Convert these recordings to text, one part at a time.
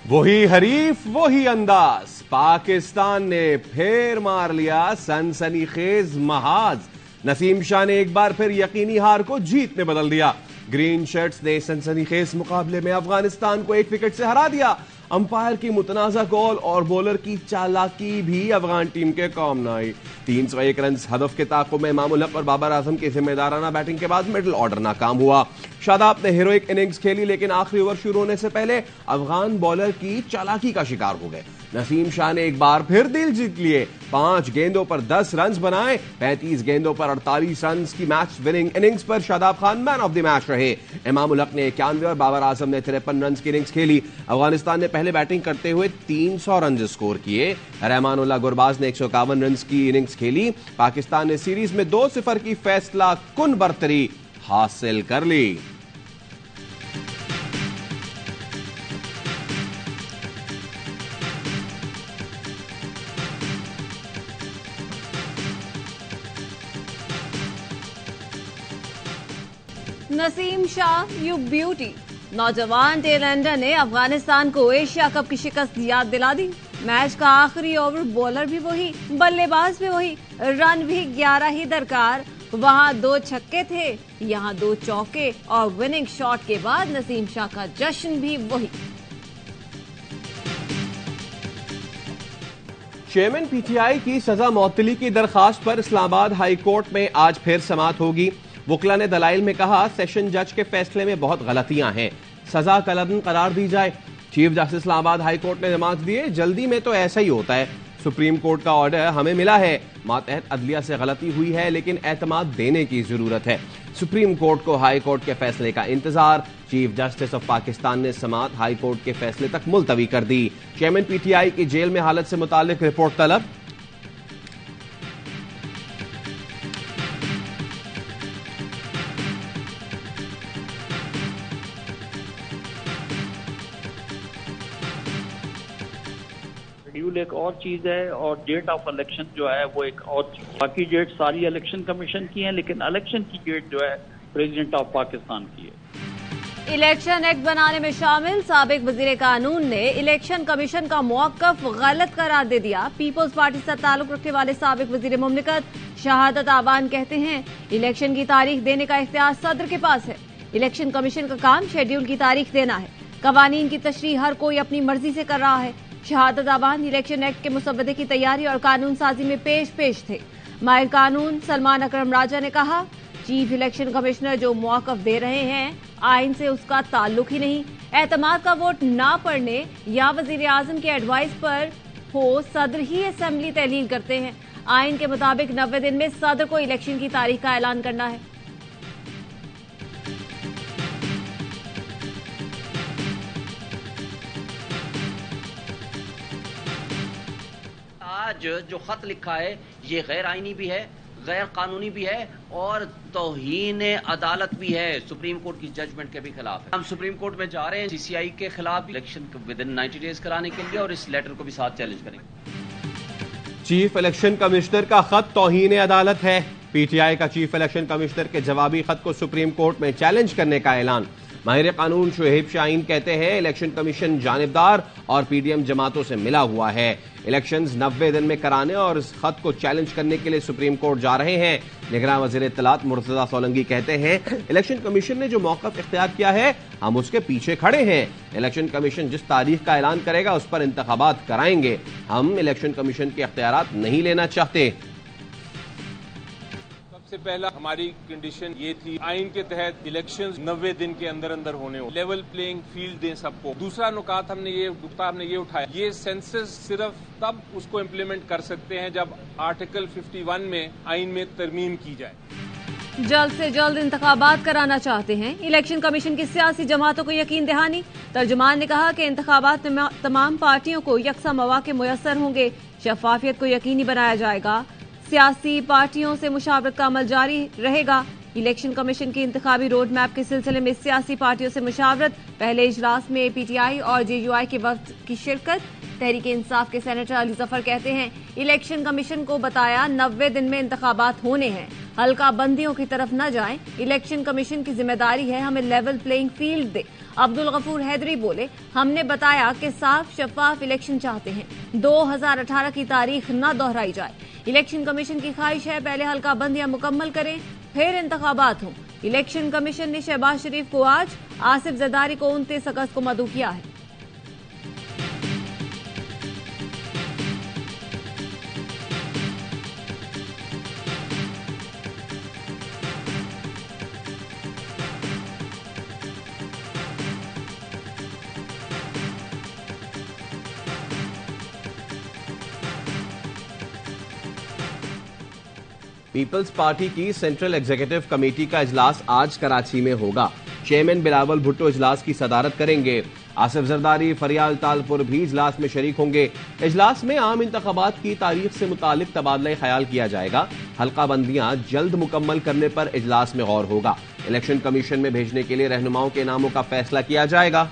वही हरीफ वही अंदाज, पाकिस्तान ने फिर मार लिया सनसनीखेज महाज। नसीम शाह ने एक बार फिर यकीनी हार को जीत में बदल दिया। ग्रीन शर्ट्स ने सनसनीखेज मुकाबले में अफगानिस्तान को 1 विकेट से हरा दिया। अंपायर की मुतनाजा कॉल और बॉलर की चालाकी भी अफगान टीम के काम न आई। 301 रन हदफ के ताक़ुब में इमामुल हक और बाबर आजम की जिम्मेदाराना बैटिंग के बाद मिडिल ऑर्डर नाकाम हुआ। शादाब ने हीरोइक इनिंग्स खेली, लेकिन आखिरी ओवर शुरू होने से पहले अफगान बॉलर की चालाकी का शिकार हो गए। नसीम शाह ने एक बार फिर दिल जीत लिए। 5 गेंदों पर 10 रन बनाए। 35 गेंदों पर 48 रन की मैच विनिंग इनिंग्स पर Shadab Khan man of the match रहे। इमामुल हक ने 91 और बाबर आजम ने 53 रन की इनिंग्स खेली। अफगानिस्तान ने पहले बैटिंग करते हुए 300 रन स्कोर किए। रहमानुल्लाह गुरबाज ने 151 रन की इनिंग्स खेली। पाकिस्तान ने सीरीज में 2-0 की फैसला कुन बरतरी हासिल कर ली। Naseem Shah you beauty. नौजवान टेलएंडर ने अफगानिस्तान को एशिया कप की शिकस्त याद दिला दी। मैच का आखिरी ओवर बॉलर भी वही, बल्लेबाज भी वही, रन भी 11 ही दरकार। वहां 2 छक्के थे, यहां 2 चौके और विनिंग शॉट के बाद नसीम शाह का जश्न भी वही। चेयरमैन पीटीआई की सजा मौतली की दरखास्त पर इस्लामाबाद हाई कोर्ट में आज फिर समाअत होगी। वुकला ने दलाइल में कहा, सेशन जज के फैसले में बहुत गलतियां हैं, सजा कलअदम करार दी जाए। Chief justice Islamabad high court ने जमात दिए, जल्दी में तो ऐसा ही होता है। सुप्रीम कोर्ट का ऑर्डर हमें मिला है, मातहत अदलिया से गलती हुई है, लेकिन एतमाद देने की जरूरत है। सुप्रीम कोर्ट को हाई कोर्ट के फैसले का इंतजार। चीफ जस्टिस ऑफ पाकिस्तान ने समाअत हाई कोर्ट के फैसले तक मुलतवी कर दी। चेयरमैन पीटीआई की जेल में हालत से मुतालिक रिपोर्ट तलब। शेड्यूल एक और चीज है और डेट ऑफ इलेक्शन जो है वो एक और चीज। बाकी डेट सारी इलेक्शन कमीशन की है, लेकिन इलेक्शन की डेट जो है प्रेसिडेंट ऑफ पाकिस्तान की है। इलेक्शन एक्ट बनाने में शामिल साबिक वजीर कानून ने इलेक्शन कमीशन का मौकफ गलत करार दे दिया। पीपल्स पार्टी से ताल्लुक रखने वाले साबिक वजीर मुमलिकत शहादत आवान कहते हैं, इलेक्शन की तारीख देने का इख्तियार सदर के पास है। इलेक्शन कमीशन का काम शेड्यूल की तारीख देना है। कवानीन की तशरीह हर कोई अपनी मर्जी से कर रहा है। शहादत आवान इलेक्शन एक्ट के मुसव्वदे की तैयारी और कानून साजी में पेश थे। माहिर कानून सलमान अकरम राजा ने कहा, चीफ इलेक्शन कमिश्नर जो मौकफ दे रहे हैं, आइन से उसका ताल्लुक ही नहीं। एतमाद का वोट ना पड़ने या वजीर आजम की एडवाइस पर हो, सदर ही असेंबली तहलील करते हैं। आइन के मुताबिक 90 दिन में सदर को इलेक्शन की तारीख का ऐलान करना है। आज जो खत लिखा है ये गैर आईनी भी है, गैर कानूनी भी है और तौहीन अदालत भी है। सुप्रीम कोर्ट की जजमेंट के भी खिलाफ है। हम सुप्रीम कोर्ट में जा रहे हैं सीसीआई के खिलाफ इलेक्शन विद इन 90 डेज कराने के लिए और इस लेटर को भी साथ चैलेंज करेंगे। चीफ इलेक्शन कमिश्नर का खत तौहीन अदालत है। पीटीआई का चीफ इलेक्शन कमिश्नर के जवाबी खत को सुप्रीम कोर्ट में चैलेंज करने का ऐलान। माहिर कानून शुएब शाहीन कहते हैं, इलेक्शन कमीशन जानिबदार और पीडीएम जमातों से मिला हुआ है। इलेक्शंस 90 दिन में कराने और इस खत को चैलेंज करने के लिए सुप्रीम कोर्ट जा रहे हैं। निगरान वजीर इत्तलात मुर्तजा सोलंकी कहते हैं, इलेक्शन कमीशन ने जो मौकफ इख्तियार किया है, हम उसके पीछे खड़े हैं। इलेक्शन कमीशन जिस तारीख का ऐलान करेगा उस पर इंतखाबात कराएंगे। हम इलेक्शन कमीशन के इख्तियारात नहीं लेना चाहते। सबसे पहला हमारी कंडीशन ये थी, आइन के तहत इलेक्शंस 90 दिन के अंदर अंदर होने हो, लेवल प्लेइंग फील्ड दें सबको। दूसरा नुकात हमने ये उठाया, ये सेंसस सिर्फ तब उसको इम्प्लीमेंट कर सकते हैं जब आर्टिकल 51 में आइन में तरमीम की जाए। जल्द से जल्द इंतखाबात कराना चाहते हैं। इलेक्शन कमीशन की सियासी जमातों को यकीन दहानी। तर्जुमान ने कहा कि इंतखाबात में तमाम पार्टियों को यकसा मौके मुयस्सर होंगे। शफाफियत को यकीनी बनाया जाएगा। सियासी पार्टियों से मुशावरत का अमल जारी रहेगा। इलेक्शन कमीशन की इंतखाबी रोड मैप के सिलसिले में सियासी पार्टियों से मुशावरत। पहले इजलास में पीटीआई और जेयूआई के वक्त की शिरकत। तहरीक इंसाफ के सेनेटर अली जफर कहते हैं, इलेक्शन कमीशन को बताया 90 दिन में इंतखाबात होने हैं, हल्का बंदियों की तरफ न जाएं। इलेक्शन कमीशन की जिम्मेदारी है हमें लेवल प्लेइंग फील्ड दे। अब्दुल गफूर हैदरी बोले, हमने बताया कि साफ शफाफ इलेक्शन चाहते हैं, 2018 की तारीख न दोहराई जाए। इलेक्शन कमीशन की ख्वाहिश है पहले हल्का बंदियां मुकम्मल करें, फिर इंतखाबात हों। इलेक्शन कमीशन ने शहबाज शरीफ को आज, आसिफ जरदारी को 29 अगस्त को मदऊ किया है। पीपल्स पार्टी की सेंट्रल एग्जीक्यूटिव कमेटी का इजलास आज कराची में होगा। चेयरमैन बिलावल भुट्टो इजलास की सदारत करेंगे। आसिफ जरदारी, फरियाल तालपुर भी इजलास में शरीक होंगे। इजलास में आम इंतखाबात की तारीख से मुतालिक तबादला ख्याल किया जाएगा। हल्का बंदियां जल्द मुकम्मल करने पर इजलास में गौर होगा। इलेक्शन कमीशन में भेजने के लिए रहनुमाओं के नामों का फैसला किया जाएगा।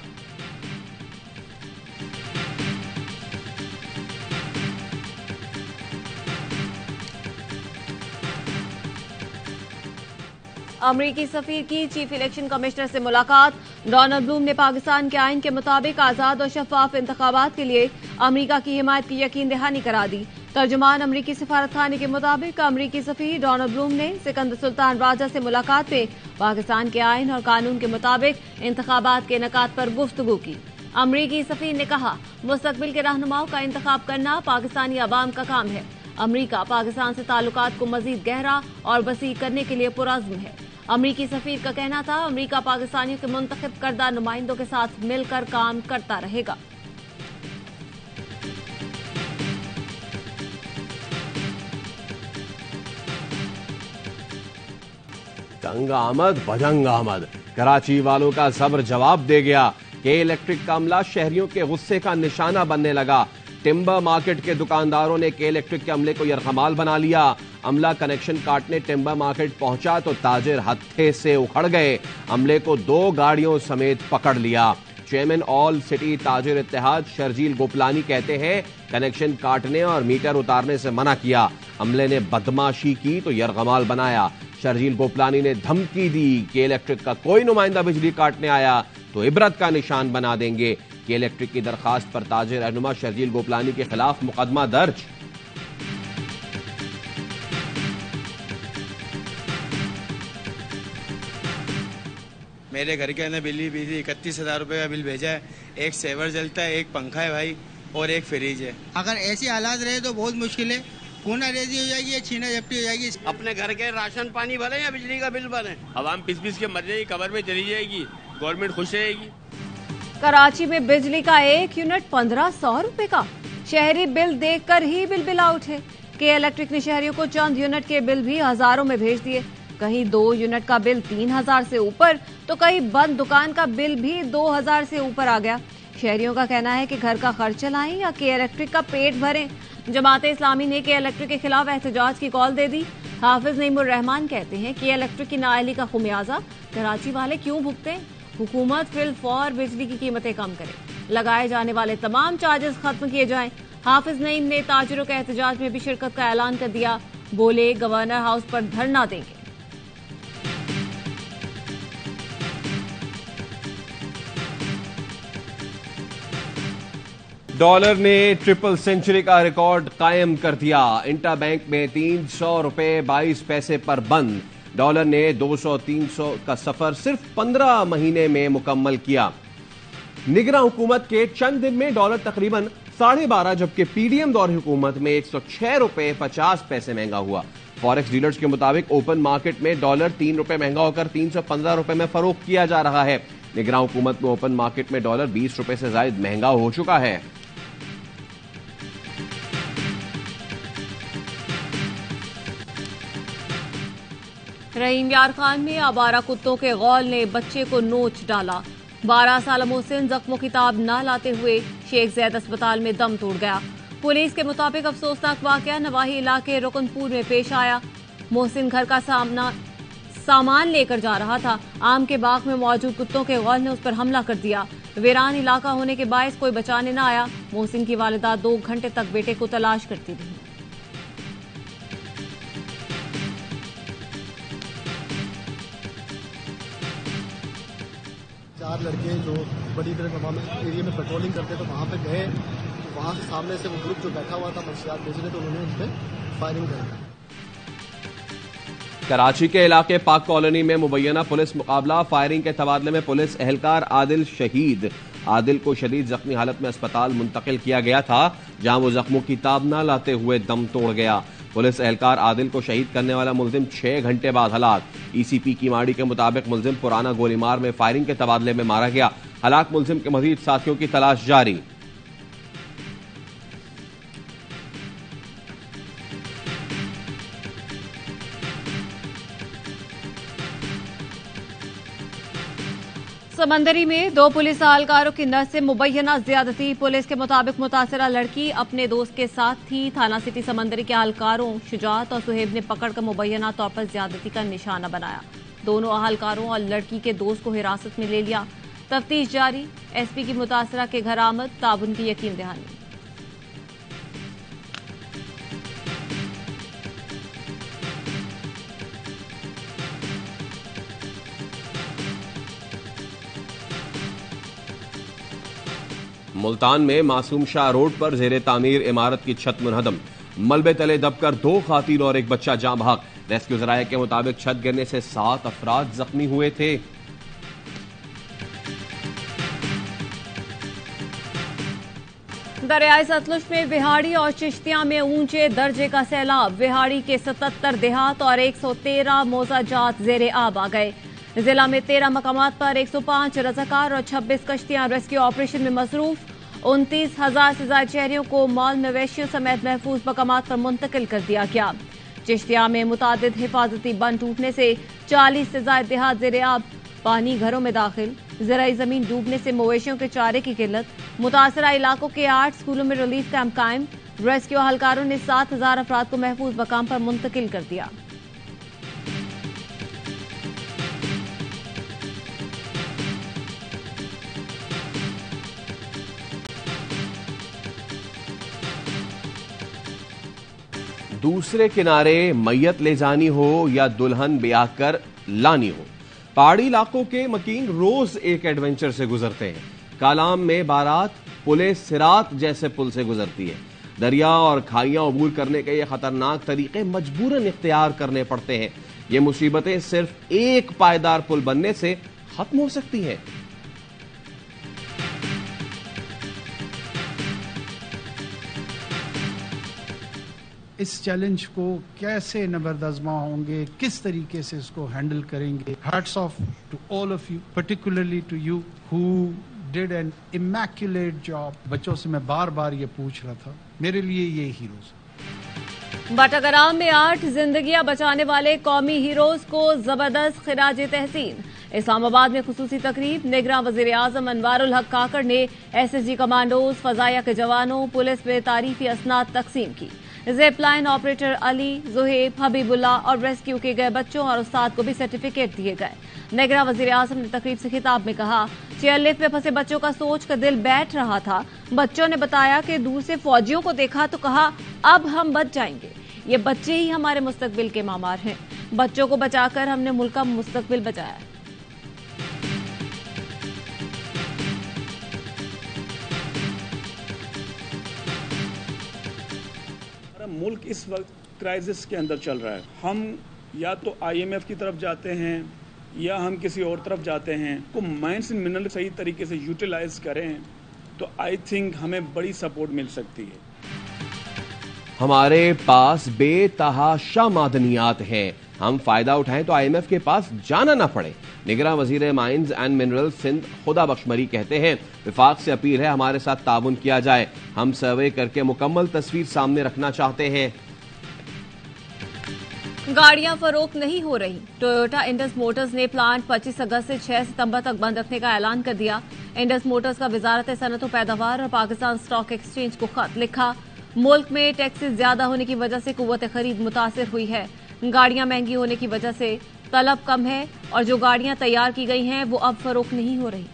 अमरीकी सफीर की चीफ इलेक्शन कमिश्नर से मुलाकात। डोनाल्ड ब्लूम ने पाकिस्तान के आइन के मुताबिक आजाद और शफाफ इंतखाबात के लिए अमरीका की हिमायत की यकीन दहानी करा दी। तर्जुमान अमरीकी सिफारतखाने के मुताबिक अमरीकी सफीर डोनाल्ड ब्लूम ने सिकंदर सुल्तान राजा से मुलाकात में पाकिस्तान के आइन और कानून के मुताबिक इंतखाबात के इनेकाद पर गुफ्तगू की। अमरीकी सफीर ने कहा, मुस्तकबिल के रहनुमाओं का इंतखाब करना पाकिस्तानी अवाम का काम है। अमरीका पाकिस्तान से ताल्लुकात को मजीद गहरा और वसी करने के लिए पुरअज़्म है। अमरीकी सफीर का कहना था, अमरीका पाकिस्तानियों के मुंतखब करदा नुमाइंदों के साथ मिलकर काम करता रहेगा। तंग आमद भजंग आमद, कराची वालों का सब्र जवाब दे गया कि इलेक्ट्रिक का अमला शहरियों के गुस्से का निशाना बनने लगा। टिम्बर मार्केट के दुकानदारों ने के इलेक्ट्रिक के अमले को यरगमाल बना लिया। अमला कनेक्शन काटने टिम्बर मार्केट पहुंचा तो ताजिर हत्थे से उखड़ गए। अमले को 2 गाड़ियों समेत पकड़ लिया। चेयरमैन ऑल सिटी ताजिर इत्तेहाद शर्जील गोपलानी कहते हैं, कनेक्शन काटने और मीटर उतारने से मना किया। अमले ने बदमाशी की तो यरगमाल बनाया। शर्जील गोपलानी ने धमकी दी कि इलेक्ट्रिक का कोई नुमाइंदा बिजली काटने आया तो इबरत का निशान बना देंगे। कि इलेक्ट्रिक की दरखास्त पर ताजिर रहनुमा शर्जील गोपलानी के खिलाफ मुकदमा दर्ज। मेरे घर के अंदर बिजली 31,000 रुपए का बिल भेजा है। एक सेवर जलता है, एक पंखा है भाई, और एक फ्रिज है। अगर ऐसे हालात रहे तो बहुत मुश्किल है, खूना रेजी हो जाएगी या छीना झपटी हो जाएगी। अपने घर के राशन पानी भरे या बिजली का बिल भरे, आवाम पिस के मर जाएगी, कबर में चली जाएगी, गवर्नमेंट खुश रहेगी। कराची में बिजली का 1 यूनिट 1500 रुपए का। शहरी बिल देखकर ही बिलबिला उठे। के इलेक्ट्रिक ने शहरियों को चंद यूनिट के बिल भी हजारों में भेज दिए। कहीं 2 यूनिट का बिल 3000 से ऊपर तो कहीं बंद दुकान का बिल भी 2000 से ऊपर आ गया। शहरियों का कहना है कि घर का खर्च चलाएं या के इलेक्ट्रिक का पेट भरें। जमात इस्लामी ने के इलेक्ट्रिक के खिलाफ एहतजाज की कॉल दे दी। हाफिज नईमुर रहमान कहते हैं कि इलेक्ट्रिक की नाअहली का खुमियाजा कराची वाले क्यों भुगते? हुकूमत फिल फौर बिजली की कीमतें कम करे, लगाए जाने वाले तमाम चार्जेस खत्म किए जाएं। हाफिज नईम ने ताजिरों के एहतजाज में भी शिरकत का ऐलान कर दिया। बोले, गवर्नर हाउस पर धरना देंगे। डॉलर ने ट्रिपल सेंचुरी का रिकॉर्ड कायम कर दिया। इंटर बैंक में 300 रुपए 22 पैसे पर बंद। डॉलर ने 200-300 का सफर सिर्फ 15 महीने में मुकम्मल किया। निगरान हुकूमत के चंद दिन में डॉलर तकरीबन 12.5, जबकि पीडीएम दौर हुकूमत में 106 रुपए 50 पैसे महंगा हुआ। फॉरेक्स डीलर्स के मुताबिक ओपन मार्केट में डॉलर 3 रुपए महंगा होकर 315 रुपए में फरोख्त किया जा रहा है। निगरान हुकूमत में ओपन मार्केट में डॉलर 20 रुपए से ज्यादा महंगा हो चुका है। रहीम यार खान में आवारा कुत्तों के गौल ने बच्चे को नोच डाला। 12 साल मोहसिन जख्मों की ताब न लाते हुए शेख जैद अस्पताल में दम तोड़ गया। पुलिस के मुताबिक अफसोसनाक वाकया नवाही इलाके रुकनपुर में पेश आया। मोहसिन घर का सामान लेकर जा रहा था। आम के बाग में मौजूद कुत्तों के गौल ने उस पर हमला कर दिया। वीरान इलाका होने के बायस कोई बचाने न आया। मोहसिन की वालिदा 2 घंटे तक बेटे को तलाश करती रही। चार लड़के जो बड़ी तरह एरिया में पेट्रोलिंग करते तो वहाँ पे गए, तो वहाँ से सामने से वो ग्रुप जो बैठा हुआ था मंशियात बेचने, तो उन्होंने उस पर फायरिंग कर। कराची के इलाके पाक कॉलोनी में मुबैना पुलिस मुकाबला। फायरिंग के तबादले में पुलिस एहलकार आदिल शहीद। आदिल को शदीद जख्मी हालत में अस्पताल मुंतकिल किया गया था, जहां वो जख्मों की ताब न लाते हुए दम तोड़ गया। पुलिस एहलकार आदिल को शहीद करने वाला मुलजिम 6 घंटे बाद हलाक। ECP की माड़ी के मुताबिक मुलजिम पुराना गोलीमार में फायरिंग के तबादले में मारा गया। हलाक मुलजिम के मजीद साथियों की तलाश जारी। समंदरी में 2 पुलिस एहलकारों की नस से मुबैना ज्यादती। पुलिस के मुताबिक मुतासिरा लड़की अपने दोस्त के साथ थी। थाना सिटी समंदरी के एहलकारों शुजात और सुहेब ने पकड़कर मुबैना तौर पर ज्यादती का निशाना बनाया। दोनों एहलकारों और लड़की के दोस्त को हिरासत में ले लिया। तफ्तीश जारी। SP की मुतासिरा के घर आमद, ताबुन की यकीन दहानी। मुल्तान में मासूम शाह रोड पर जेरे तामीर इमारत की छत मुनहदम। मलबे तले दबकर 2 खातीन और एक बच्चा जाँ बहक। रेस्क्यू जराये के मुताबिक छत गिरने से 7 अफराद जख्मी हुए थे। दरियाई सतलुज में विहाड़ी और चिश्तिया में ऊंचे दर्जे का सैलाब। विहाड़ी के 77 देहात और 113 मौजाजात जेरे आब आ गए। जिला में 13 मकामात पर 105 रजाकार और 26 कश्तियां रेस्क्यू ऑपरेशन में मसरूफ। 29,000 से ज्यादा शहरियों को माल मवेशियों समेत महफूज मकामात पर मुंतकिल कर दिया गया। चिश्तिया में मुतादिद हिफाजती बंद टूटने से 40 से ज्यादा देहात जेरे आब। पानी घरों में दाखिल। ज़राई जमीन डूबने से मवेशियों के चारे की किल्लत। मुतासरा इलाकों के 8 स्कूलों में रिलीफ कैंप कायम। रेस्क्यू एहलकारों ने 7,000 अफराद को महफूज मकाम पर मुंतकिल कर दिया। दूसरे किनारे मैयत ले जानी हो या दुल्हन ब्याह कर लानी हो, पहाड़ी इलाकों के मकीन रोज एक एडवेंचर से गुजरते हैं। कालाम में बारात पुले सिरात जैसे पुल से गुजरती है। दरिया और खाइयां अबूर करने के ये खतरनाक तरीके मजबूरन इख्तियार करने पड़ते हैं। ये मुसीबतें सिर्फ एक पायदार पुल बनने से खत्म हो सकती हैं। इस चैलेंज को कैसे नबरदज़मा होंगे, किस तरीके से इसको हैंडल करेंगे। Hats off to all of you, particularly to you who did an immaculate job. बच्चों से मैं बार बार ये पूछ रहा था, मेरे लिए ये हीरोज। बटाग्राम में 8 जिंदगियां बचाने वाले कौमी हीरोज को जबरदस्त खिराज तहसीन। इस्लामाबाद में खुसूसी तकरीब। निगरान वजीर आजम अनवारुल हक काकड़ ने SSG कमांडोज, फजाया के जवानों, पुलिस में तारीफी असनाद तकसीम की। Zip line operator Ali, Zuheb, Habibullah और रेस्क्यू किए गए बच्चों और उस्ताद को भी सर्टिफिकेट दिए गए। निगरान वजीर आजम ने तकरीब से खिताब में कहा, चेयरलिफ्ट में फंसे बच्चों का सोच कर दिल बैठ रहा था। बच्चों ने बताया कि दूर से फौजियों को देखा तो कहा अब हम बच जाएंगे। ये बच्चे ही हमारे मुस्तकबिल के मामार हैं। बच्चों को बचाकर हमने मुल्क का मुस्तकबिल बचाया। मुल्क इस वक्त क्राइसिस के अंदर चल रहा है। हम या तो IMF की तरफ जाते हैं या हम किसी और तरफ जाते हैं। को माइंस एंड मिनरल सही तरीके से यूटिलाइज करें तो आई थिंक हमें बड़ी सपोर्ट मिल सकती है। हमारे पास बेतहाशा मादनियात हैं, हम फायदा उठाएं तो IMF के पास जाना ना पड़े। निगरान वजीर माइंस एंड मिनरल सिंध खुदा बख्शमरी कहते हैं, विफाक से अपील है हमारे साथ ताउन किया जाए। हम सर्वे करके मुकम्मल तस्वीर सामने रखना चाहते हैं। गाड़ियां फरोख्त नहीं हो रही। टोयोटा इंडस मोटर्स ने प्लांट 25 अगस्त से 6 सितंबर तक बंद रखने का ऐलान कर दिया। इंडस मोटर्स का वजारत सनअत व पैदावार और पाकिस्तान स्टॉक एक्सचेंज को खत लिखा। मुल्क में टैक्सेस ज्यादा होने की वजह से कुव्वत खरीद मुतासिर हुई है। गाड़ियां महंगी होने की वजह से तलब कम है और जो गाड़ियां तैयार की गई हैं वो अब फरोख्त नहीं हो रही।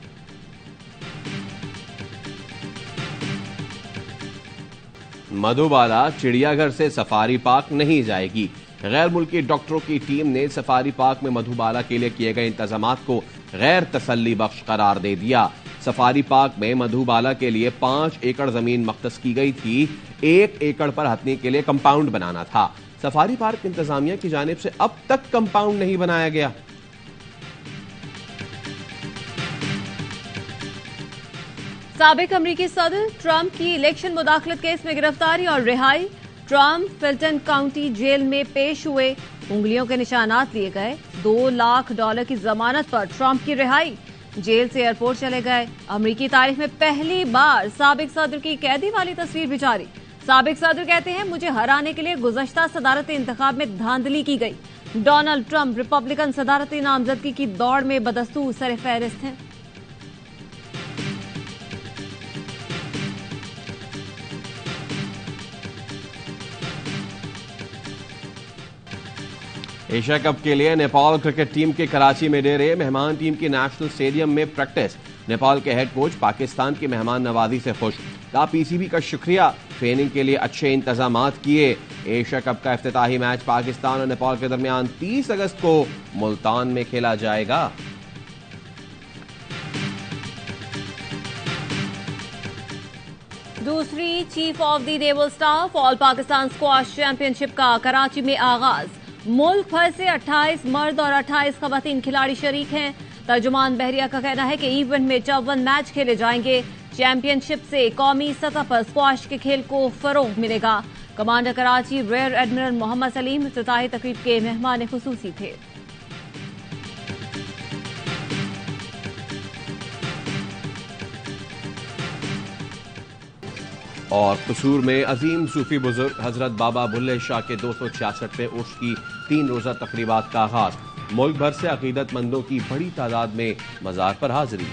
मधुबाला चिड़ियाघर से सफारी पार्क नहीं जाएगी। गैर मुल्की डॉक्टरों की टीम ने सफारी पार्क में मधुबाला के लिए किए गए इंतजामात को गैर तसल्ली बख्श करार दे दिया। सफारी पार्क में मधुबाला के लिए 5 एकड़ जमीन मख्तस की गई थी। 1 एकड़ पर हथनी के लिए कंपाउंड बनाना था। सफारी पार्क इंतजामिया की जानिब से अब तक कंपाउंड नहीं बनाया गया। साबिक अमरीकी सदर ट्रंप की इलेक्शन मुदाखलत केस में गिरफ्तारी और रिहाई। ट्रंप फिल्टन काउंटी जेल में पेश हुए, उंगलियों के निशानात लिए गए। $2 लाख की जमानत पर ट्रंप की रिहाई। जेल से एयरपोर्ट चले गए। अमरीकी तारीख में पहली बार साबिक सदर की कैदी वाली तस्वीर भी जारी। साबिक सदर कहते हैं, मुझे हराने के लिए गुज़श्ता सदारती इंतखाब में धांधली की गई। डोनाल्ड ट्रंप रिपब्लिकन सदारती नामजदगी की दौड़ में बदस्तूर सरफहरिस्त हैं। एशिया कप के लिए नेपाल क्रिकेट टीम के कराची में डेरे। मेहमान टीम की नेशनल स्टेडियम में प्रैक्टिस। नेपाल के हेड कोच पाकिस्तान की मेहमान नवाजी से खुश। कहा पीसीबी का शुक्रिया, ट्रेनिंग के लिए अच्छे इंतजामात किए। एशिया कप का इफ्तिताही मैच पाकिस्तान और नेपाल के दरमियान 30 अगस्त को मुल्तान में खेला जाएगा। दूसरी chief of the naval staff all Pakistan squash championship का कराची में आगाज। मुल्क भर से 28 मर्द और 28 खवातीन खिलाड़ी शरीक हैं। तर्जुमान बहरिया का कहना है कि इवेंट में 54 मैच खेले जाएंगे। चैंपियनशिप से कौमी सतह पर स्क्वाश के खेल को फरोग मिलेगा। Commander Karachi rear admiral Mohammad Saleem इफ्तिताही तकरीब के मेहमान खुसूसी थे। और कसूर में अजीम सूफी बुजुर्ग हजरत बाबा बुल्ले शाह के 266वें उर्स की 3 रोजा तकरीबात का आगाज। मुल्क भर से अकीदतमंदों की बड़ी तादाद में मजार पर हाजिरी।